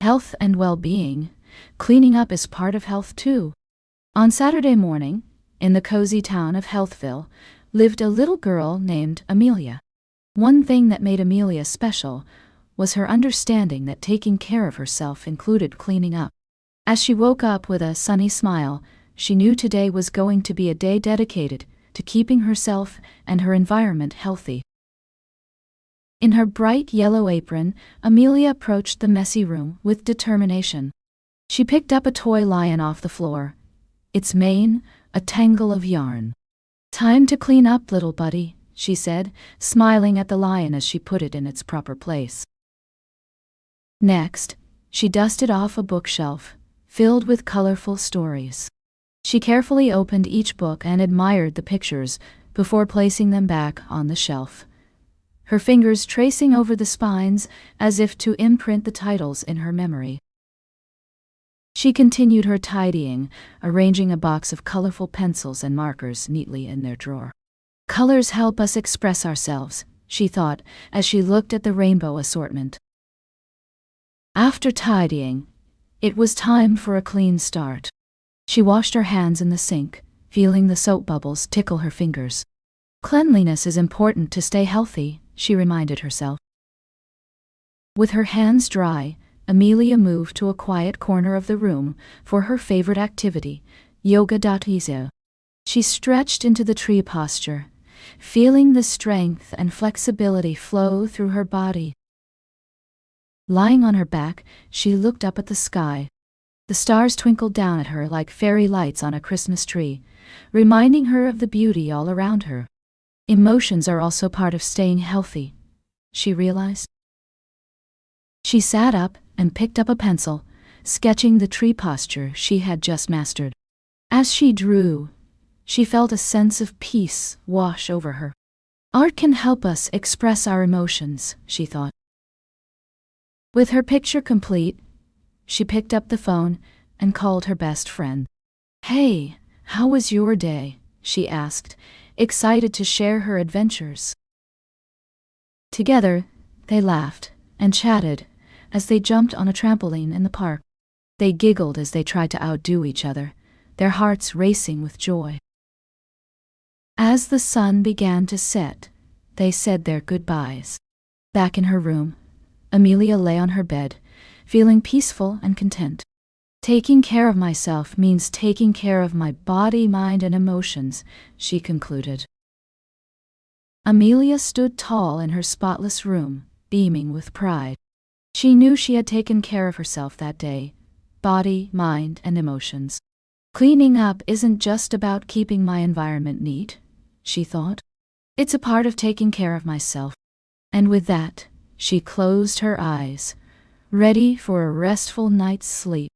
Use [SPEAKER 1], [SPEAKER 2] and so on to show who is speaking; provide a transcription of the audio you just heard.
[SPEAKER 1] Health and well-being. Cleaning up is part of health too. On Saturday morning, in the cozy town of Healthville, lived a little girl named Amelia. One thing that made Amelia special was her understanding that taking care of herself included cleaning up. As she woke up with a sunny smile, she knew today was going to be a day dedicated to keeping herself and her environment healthy. In her bright yellow apron, Amelia approached the messy room with determination. She picked up a toy lion off the floor, its mane a tangle of yarn. "Time to clean up, little buddy," she said, smiling at the lion as she put it in its proper place. Next, she dusted off a bookshelf, filled with colorful stories. She carefully opened each book and admired the pictures before placing them back on the shelf, her fingers tracing over the spines as if to imprint the titles in her memory. She continued her tidying, arranging a box of colorful pencils and markers neatly in their drawer. "Colors help us express ourselves," she thought as she looked at the rainbow assortment. After tidying, it was time for a clean start. She washed her hands in the sink, feeling the soap bubbles tickle her fingers. Cleanliness is important to stay healthy, she reminded herself. With her hands dry, Amelia moved to a quiet corner of the room for her favorite activity, yoga. She stretched into the tree posture, feeling the strength and flexibility flow through her body. Lying on her back, she looked up at the sky. The stars twinkled down at her like fairy lights on a Christmas tree, reminding her of the beauty all around her. Emotions are also part of staying healthy, she realized. She sat up and picked up a pencil, sketching the tree posture she had just mastered. As she drew, she felt a sense of peace wash over her. Art can help us express our emotions, she thought. With her picture complete, she picked up the phone and called her best friend. "Hey, how was your day?" she asked, excited to share her adventures. Together, they laughed and chatted as they jumped on a trampoline in the park. They giggled as they tried to outdo each other, their hearts racing with joy. As the sun began to set, they said their goodbyes. Back in her room, Amelia lay on her bed, feeling peaceful and content. "Taking care of myself means taking care of my body, mind, and emotions," she concluded. Amelia stood tall in her spotless room, beaming with pride. She knew she had taken care of herself that day, body, mind, and emotions. "Cleaning up isn't just about keeping my environment neat," she thought. "It's a part of taking care of myself." And with that, she closed her eyes, ready for a restful night's sleep.